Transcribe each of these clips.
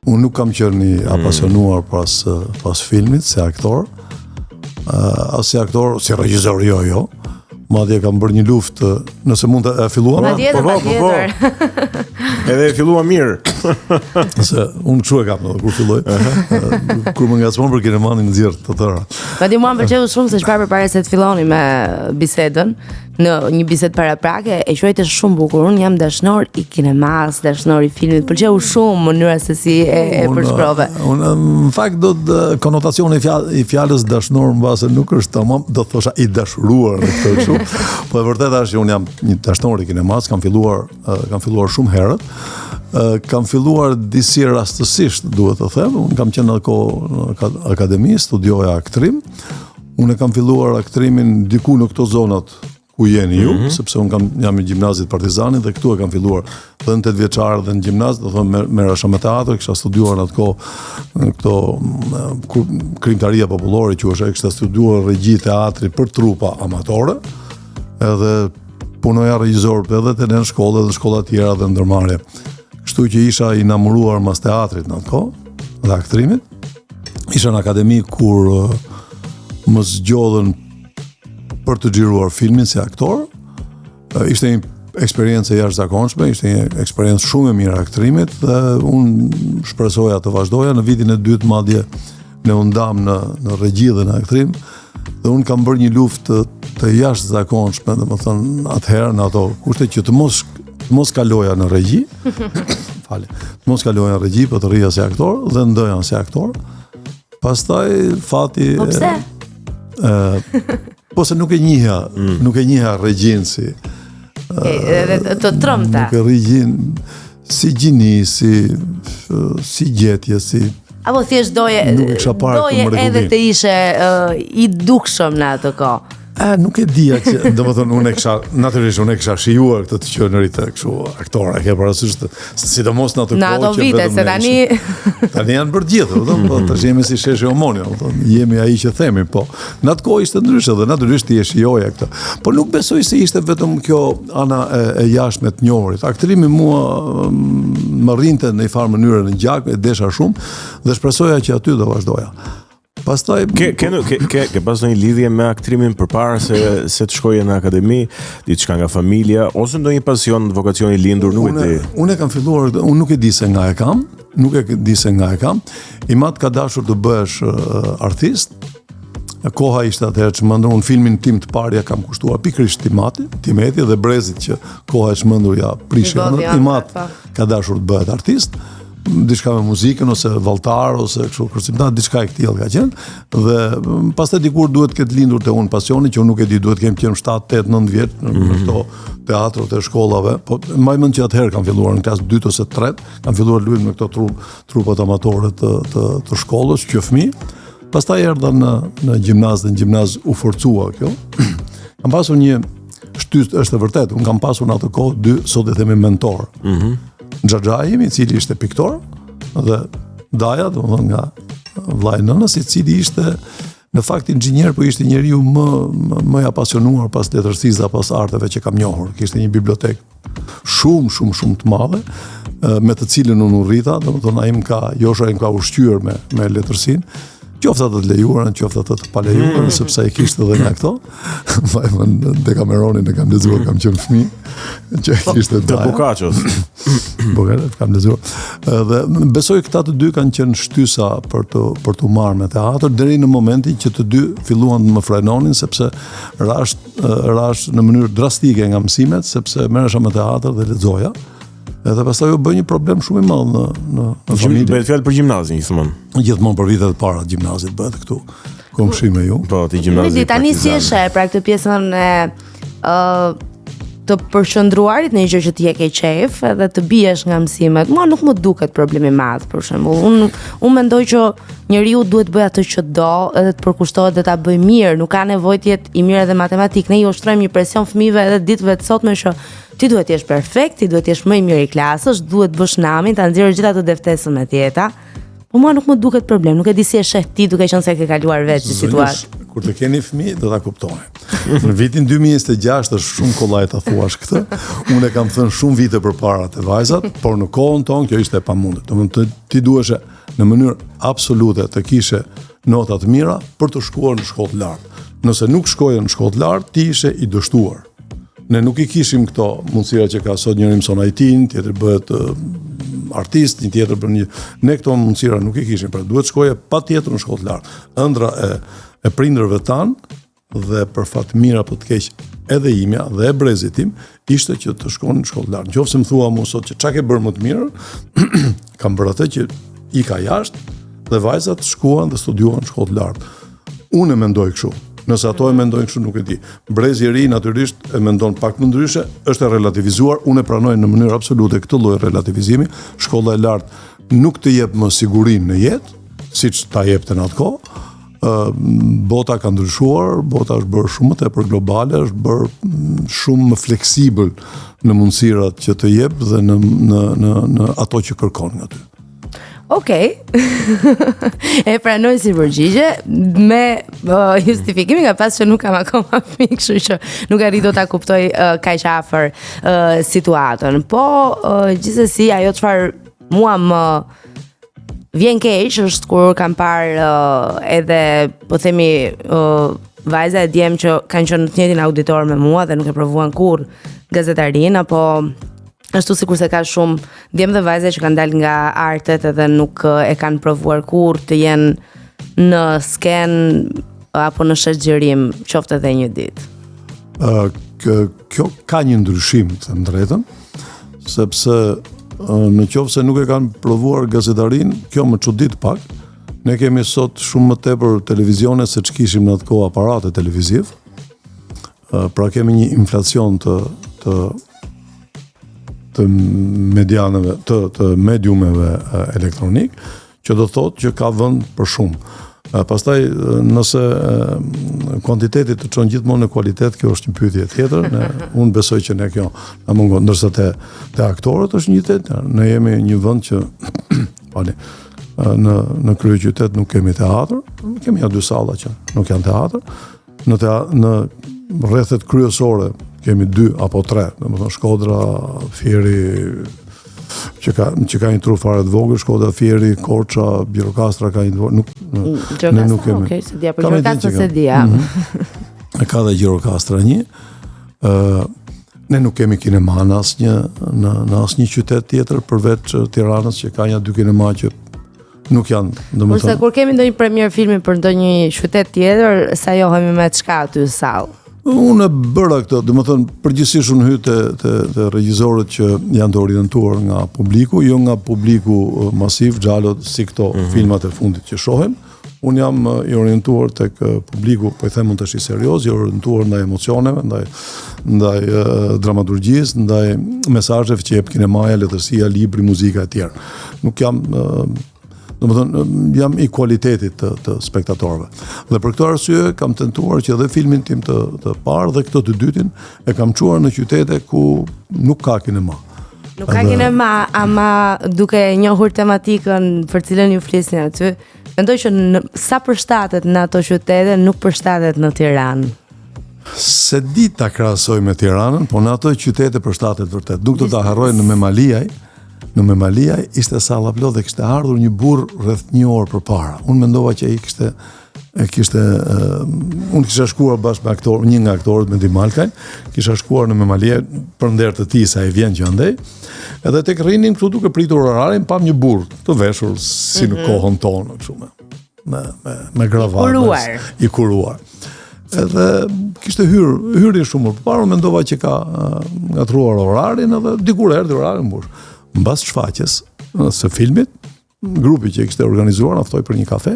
Unë nuk kam qenë i apasionuar pas filmit si aktor, as si aktor, si regjisor jo. Madje kam bërë një luftë, nëse mund të filluam. Patjetër. Edhe e fillua mirë. Se unë kështu e kam kur filloj. Kur më ngacmon për kinemanin nxjerr të tëra. Madje mua më pëlqeu shumë se çfarë përpara se të filloni me bisedën, në një bisedë paraprake e quajte shumë bukur. Unë jam dashnor i kinemas, dashnor i filmit. Pëlqeu shumë mënyra se si e përshkrove. Unë në fakt do të konotacioni i fjalës dashnor mbase nuk është tamam, do të thosha i dashuruar në këtë kështu. Po e vërteta është që unë jam një dashnor i kinemas, kam filluar shumë herët. Kam filluar disi rastësisht, duhet të them. Unë kam qenë në akademi, studioja aktrim. Unë kam filluar aktrimin diku në këto zonat ku jeni ju, sepse unë jam i gjimnazit Partizanit dhe këtu e kam filluar dhe në 8 vjeçar dhe në gjimnaz, do thëmë me rasha me teatr, kisha studiuar në këto krimtaria popullore që është, kisha studiuar regji teatri për trupa amatore, edhe punoja regjisor edhe të në shkollë dhe shkolla tjera dhe ndërmarrje. Kështu që isha i namuruar mas teatrit në atë kohë dhe aktrimit. Isha në akademi kur më zgjodhen për të xhiruar filmin si aktor. Ishte një eksperiencë jashtëzakonshme, ishte një eksperiencë shumë e mirë aktrimit dhe unë shpresoja të vazhdoja. Në vitin e dytë madje ne u ndam në regji dhe në aktrim dhe unë kam bërë një luftë të jashtëzakonshme, domethënë atëherë në ato kushte që të mos kaloja në regji, të mos kaloja në regji, për të rrija si aktor dhe ndoja si aktor. Pastaj fati Po pse? Po se nuk e njihja regjin si të trëmta. Nuk e regjin si gjini, si gjetje, si apo thjesht doje edhe të ishe i dukshëm në atë kohë. Nuk e dija që, domethënë unë e kisha shijuar këtë të qenurit kështu aktore, ke parasysh sidomos në ato kohë që vite se tani janë bërë gjithë, po tash jemi si sheshi omoni, jemi ai që themi, po në atë kohë ishte ndryshe dhe natyrisht ti e shijoja këtë. Po nuk besoj se ishte vetëm kjo ana e jashtme të njohurit. Aktrimi mua më rrinte në një farë mënyrë në gjak, e desha shumë dhe shpresoja që aty do vazhdoja. Pastaj ke pas ndonjë lidhje me aktrimin përpara se të shkoje në akademi, diçka nga familja ose ndonjë pasion, vokacion i lindur, nuk e di. Unë kam filluar, unë nuk e di se nga e kam. I mat ka dashur të bëhesh artist. Koha ishte atëherë çmendur, unë filmin tim të parë ja kam kushtuar pikërisht Timeti dhe Brezit që koha e çmendur ja prishin. I mat ka dashur të bëhet artist. Diçka me muzikën ose valltar ose kështu kërcimtar, diçka e këtillë ka qenë dhe pastaj dikur duhet këtë lindur te unë pasioni që unë nuk e di, duhet kem qenë 7, 8, 9 vjet në këto teatrot e shkollave, po mbaj mend që atëherë kam filluar në klasë 2 ose 3, kam filluar luajm në këto trupat amatore të shkollës që fëmijë. Pastaj erdha në gjimnaz dhe në gjimnaz u forcua kjo. Kam pasur një shtys, është e vërtetë, unë kam pasur në atë kohë 2, sot e themi mentor. Xhaxhai i cili ishte piktor dhe Daja, domethënë nga vllai nënës, i cili ishte në fakt inxhinier, po ishte njeriu më i apasionuar pas letërsisë dhe pas arteve që kam njohur. Kishte një bibliotekë shumë të madhe, me të cilën unë urrita, domethënë ai më ka ushqyer me letërsinë. Qofta të lejuar, qofta të palejuar, sepse ai kishte edhe nga këto. Vajmën Decameronin e kam lexuar, kam qenë fëmijë, që kishte të Boccaccios. Kam lexuar. Dhe besoj këta të dy kanë qenë shtysa për të marrë me teatr deri në momentin që të dy filluan të më frenonin, sepse rash në mënyrë drastike nga mësimet, sepse merresha me teatr dhe lexoja. Edhe pastaj u bë një problem shumë i madh në familje. Bëhet fjalë për gjimnazin, gjithmonë. Gjithmonë për vitet e para të gjimnazit bëhet këtu. Komshi me ju. Po, ti gjimnazit. Tani si e sheh pra këtë pjesën e të përqendruarit në një gjë që ti e ke qejf edhe të biesh nga mësimet. Mua nuk më duket problem i madh, për shembull. Unë mendoj që njeriu duhet bëj atë që do, edhe të përkushtohet dhe ta bëj mirë, nuk ka nevojë të jetë i mirë edhe matematik. Ne i ushtrojmë një presion fëmijëve edhe ditëve të sotme që ti duhet të jesh perfekt, ti duhet të jesh më i miri i klasës, duhet të bësh namin, ta nxjerrësh gjithë ato deftesën me tjeta. Po mua nuk më duket problem, nuk e di si e sheh ti duke qenë se ke kaluar vetë si situatë. kur të keni fëmijë do ta kuptoni. Në vitin 2026 është shumë kollaj ta thuash këtë. Unë e kam thënë shumë vite përpara te vajzat, por në kohën tonë kjo ishte e pamundur. Domethënë ti duheshe në mënyrë absolute të kishe nota të mira për të shkuar në shkollë të lartë. Nëse nuk shkoje në shkollë të lartë, ti ishe i dështuar. Ne nuk i kishim këto mundësira që ka sot, njëri mëson IT-n, tjetri bëhet artist, një tjetër për një. Ne këto mundësira nuk i kishim, pra duhet shkoje patjetër në shkollë të lartë. Ëndra e prindërve tanë dhe për fat mira për të keq edhe imja dhe e brezit tim ishte që të shkonin në shkollë të lartë. Nëse më thua mua sot që çka ke bërë më të mirë, kam bërë atë që i ka jashtë dhe vajzat shkuan dhe studiuan në shkollë të lartë. Unë e mendoj kështu. Nëse ato e mendojnë kështu nuk e di. Brezi i ri natyrisht e mendon pak më ndryshe, është e relativizuar, unë e pranoj në mënyrë absolute këtë lloj relativizimi. Shkolla e lartë nuk të jep më sigurinë në jetë, siç ta jepte në atë kohë. Bota ka ndryshuar, bota është bërë shumë më tepër globale, është bërë shumë më fleksibël në mundësirat që të jep dhe në ato që kërkon nga ty. Okej, e pranoj si përgjigje, me justifikimi nga pas që nuk kam akoma fëmijë, kështu që nuk arrito ta kuptoj kaq afër situatën. Po, gjithsesi, ajo çfarë mua më vjen keq është kur kam parë edhe, po themi, vajza e djem që kanë qenë në të njëjtin auditor me mua dhe nuk e provuan kurrë gazetarin, apo ashtu sikur se ka shumë djem dhe vajza që kanë dalë nga artet edhe nuk e kanë provuar kurrë të jenë në sken apo në shoqërim, qoftë edhe një ditë. Kjo ka një ndryshim të drejtën, sepse në qoftë se nuk e kanë provuar gazetarin, kjo më çudit pak. Ne kemi sot shumë më tepër televizione se ç'kishim në atë kohë aparate televiziv. Pra kemi një inflacion të medianëve, të mediumeve elektronik, që do thotë që ka vend për shumë. Pastaj nëse kuantiteti të çon gjithmonë në kualitet, kjo është një pyetje tjetër. Unë besoj që ne kjo na mungon, ndërsa te aktorët është një tjetër. Ne jemi një vend që në kryeqytet nuk kemi teatr, kemi ja 2 salla që nuk janë teatr. Në rrethet kryesore kemi 2 apo 3, domethënë Shkodra, Fieri, që ka një tru fare të vogël, Shkodra, Fieri, Korça, Gjirokastra ka një vogël, ne nuk kemi. Okej, se dia për Gjirokastra se dia. Ka dhe Gjirokastra një. Ne nuk kemi kinema në asnjë qytet tjetër përveç Tiranës, që ka një 2 kinema që nuk janë, domethënë. Kurse kur kemi ndonjë premier filmi për ndonjë qytet tjetër, sajohemi me çka aty sallë. Unë e bëra këtë, domethënë përgjithsisht unë hy te regjisorët që janë të orientuar nga publiku, jo nga publiku masiv, xhalot si këto filmat e fundit që shohin. Unë jam i orientuar tek publiku, po i them unë tash i serioz, i orientuar ndaj emocioneve, ndaj dramaturgjisë, ndaj mesazheve që jep kinemaja, letërsia, libri, muzika e tjerë. Nuk jam domethënë jam i kualitetit të spektatorëve. Dhe për këtë arsye kam tentuar që edhe filmin tim të parë dhe këtë të dytin e kam çuar në qytete ku nuk ka kinema. Nuk ka kinema, ama duke njohur tematikën për cilën ju flisni aty, mendoj që sa përshtatet në ato qytete nuk përshtatet në Tiranë. Se di ta krahasoj me Tiranën, po në ato qytete përshtatet vërtet. Nuk do ta harroj në Memaliaj. Në Memaliaj ishte salla plot dhe kishte ardhur një burr rreth 1 orë përpara. Unë mendova që ai unë kisha shkuar bashkë me një nga aktorët me Dimalkaj, kisha shkuar në Memaliaj për nder të tij sa i vjen që andej. Edhe tek rrinin këtu duke pritur orarin, pam një burr të veshur si në kohën tonë, kështu me gravatë, i kuruar. Edhe kishte hyri shumë përpara, mendova që ka ngatruar orarin edhe dikur erdhi orari mbush. Mbas shfaqjes së filmit, grupi që kishte organizuar na ftoi për një kafe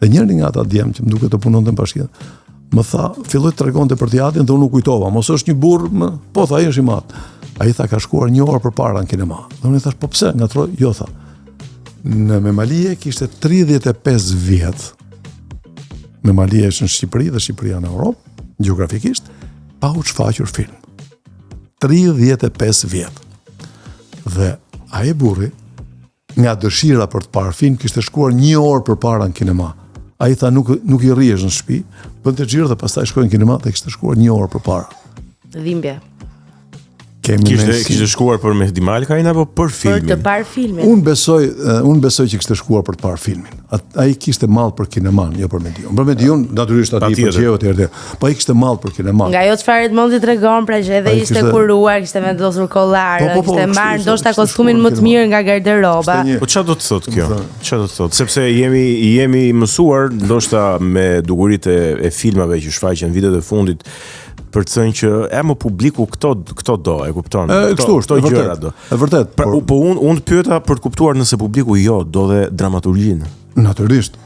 dhe njëri nga ata djem që më duket të punonte në bashkia, më tha, filloi të tregonte për teatrin dhe unë u kujtova, mos është një burr, po tha ai është i madh. Ai tha ka shkuar 1 orë përpara në kinema. Dhe unë i thash, po pse? Ngatroi, jo tha. Në Memalije kishte 35 vjet. Memalije është në Shqipëri dhe Shqipëria në Europë, gjeografikisht, pa u shfaqur film. 35 vjet. Dhe ai burri, nga dëshira për të parë film, kishte shkuar 1 orë përpara në kinema. Ai tha nuk i rrihesh në shtëpi, bënte xhiro dhe pastaj shkojnë në kinema dhe kishte shkuar 1 orë përpara. Dhimbje. Kishte shkuar për Mehdi Malkain apo për filmin? Për të parë filmin. Unë besoj që kishte shkuar për të parë filmin. Ai kishte mall për kineman, jo për Medion. Për Medion natyrisht aty për çeu etj. Po ai kishte mall për kineman. Nga ajo çfarë Edmondi tregon, pra që edhe ishte kuruar, kishte vendosur kollar, kishte marrë ndoshta kostumin më të mirë nga garderoba. Po çfarë do të thotë kjo? Çfarë do të thotë? Sepse jemi mësuar ndoshta me dukuritë e filmave që shfaqen vitet e fundit për të thënë që më publiku këto do, e kupton? Këto gjëra do. E vërtet. Po unë të pyeta për të kuptuar nëse publiku do dhe dramaturgjinë. Natyrisht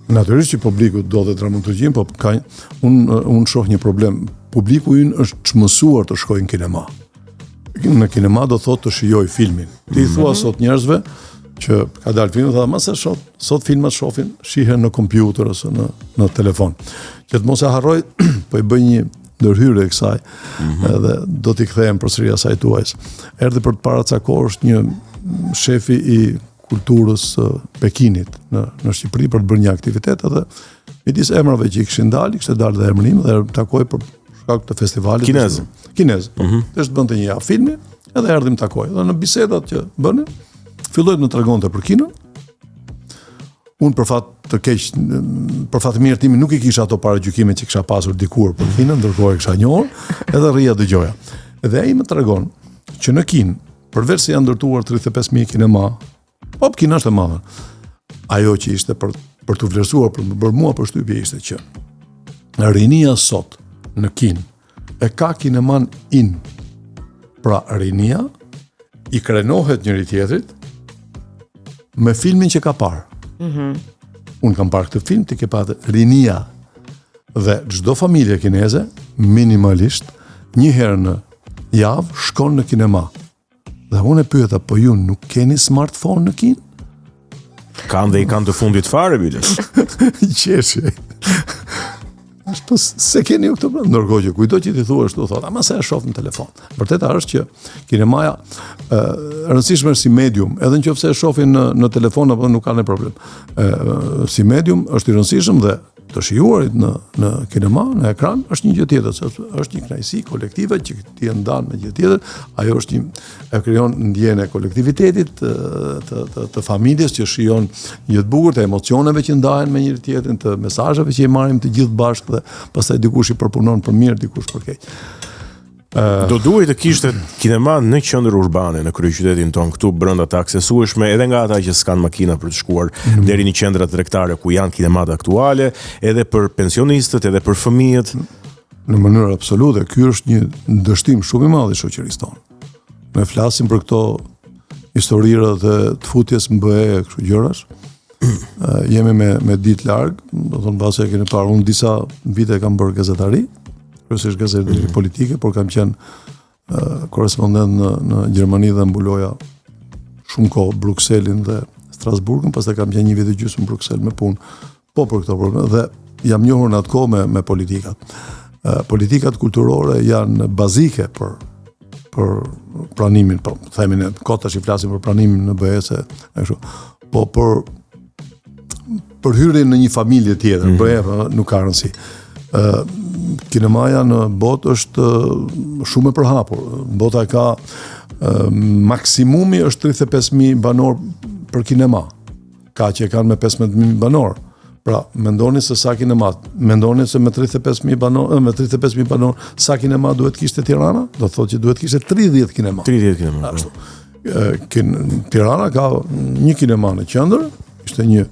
që publiku do dhe dramaturgjinë, po unë shoh një problem. Publiku ynë është çmësuar të shkojë në kinema. Në kinema do thotë të shijoj filmin. Ti thua sot njerëzve që ka dalë filmi, thonë mos e shoh, sot filmat shihen në kompjuter ose në telefon. Që të mos e harroj, po i bëj një ndërhyrje e kësaj, edhe do t'i kthehem përsëri asaj tuajs. Erdhi për të paracakuar një shefi i kulturës Pekinit në Shqipëri për të bërë një aktivitet, edhe midis emrave që i kishin dalë, kishte dalë dhe emrin dhe takoi për shkak të festivalit kinez. Është bënte një javë filmi, edhe erdhim takoj. Dhe në bisedat që bënë, filloi të më tregonte për kinën. Unë për fat të keq, për fat të mirë timi nuk i kisha ato paragjykime që kisha pasur dikur për kinën, ndërkohë e kisha njohur, edhe rria dëgjoja. Edhe ai më tregon që në kinë, përveç se janë ndërtuar 35.000 kinema, kina është e madhe. Ajo që ishte për të vlerësuar, për mua përshtypje ishte që rinia sot në kinë e ka kineman in. Pra rinia i krenohet njëri tjetrit me filmin që ka parë. Unë kam parë këtë film, ti ke patë rinia dhe çdo familje kineze minimalisht një herë në javë shkon në kinema. Dhe unë e pyeta, po ju nuk keni smartphone në kinë? Kanë dhe i kanë të fundit fare, biles. Qeshje. Po se keni ju këtë brëndë, ndërkohë që kujto që ti thua ashtu, thot, ama se e shoh në telefon. Vërteta është që kinemaja rëndësishme është si medium, edhe nëse e shohin në telefon apo nuk ka ne problem. Si medium është i rëndësishëm dhe të shijuarit në kinema, në ekran, është një gjë tjetër, sepse është një kënaqësi kolektive që ti e ndan me gjë tjetër, ajo është e krijon ndjenjën e kolektivitetit, të familjes që shijon një të bukur, të emocioneve që ndahen me njëri tjetrin, të mesazheve që i marrim të gjithë bashkë dhe pastaj dikush i përpunon për mirë, dikush për keq. Do duhej të kishte kinema në qendër urbane në kryeqytetin ton këtu brenda të aksesueshme edhe nga ata që s'kan makina për të shkuar deri në qendra tregtare ku janë kinemat aktuale, edhe për pensionistët, edhe për fëmijët. Në mënyrë absolute, ky është një dështim shumë i madh i shoqërisë tonë. Ne flasim për këto historira të futjes MBE e kështu gjërash. Jemi me ditë larg, do thonë mbase e keni parë, unë disa vite kam bërë gazetari, kryesisht gazetari politike, por kam qenë korespondent në Gjermani dhe mbuloja shumë kohë Brukselin dhe Strasburgën, pastaj kam qenë 1 vit e gjysmë në Bruksel me punë, po për këto probleme dhe jam njohur në atë kohë me politikat. Politikat kulturore janë bazike për pranimin, po themi ne kot tash I flasim për pranimin në BE-se, ashtu. Po për hyrjen në një familje tjetër, BE nuk ka rëndësi. Kinemaja në botë është shumë e përhapur. Bota ka maksimumi është 35.000 banor për kinema. Ka që kanë me 15.000 banor. Pra, mendoni se sa kinema, mendoni se me 35.000 banor, sa kinema duhet kishte Tirana? Do thotë që duhet kishte 30 kinema. 30 kinema. Ashtu. Tirana ka një kinema në qendër, ishte një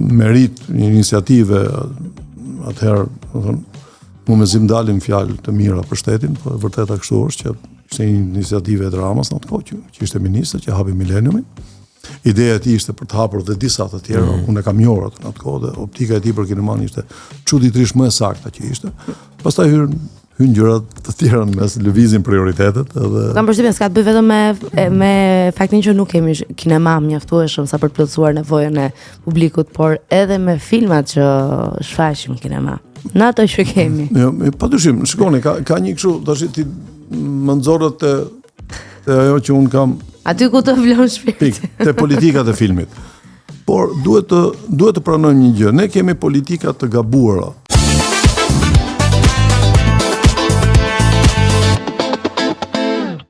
merit, një iniciative. Atëherë, mu me zim dalim fjalë të mira për shtetin, po vërteta kështu është që ishte një iniciative e dramas në atë kohë që ishte ministër që hapi mileniumin. Ideja e tij ishte për të hapur dhe disa të tjera, unë e kam njohur atë në atë kohë dhe optika e tij për kineman ishte çuditërisht më e saktë që ishte. Pastaj hyn gjërat të tjera në mes, lëvizin prioritetet edhe kam përshtypjen s'ka të bëj vetëm me faktin që nuk kemi kinema mjaftueshëm sa për të plotësuar nevojën e publikut, por edhe me filmat që shfaqim kinema. Në ato që kemi. Jo, padyshim, shikoni, ka një kështu, tash ti më nxorrët te ajo që un kam aty ku të vlon shpirti. Te politikat e filmit. Po por duhet të pranojmë një gjë. Ne kemi politika të gabuara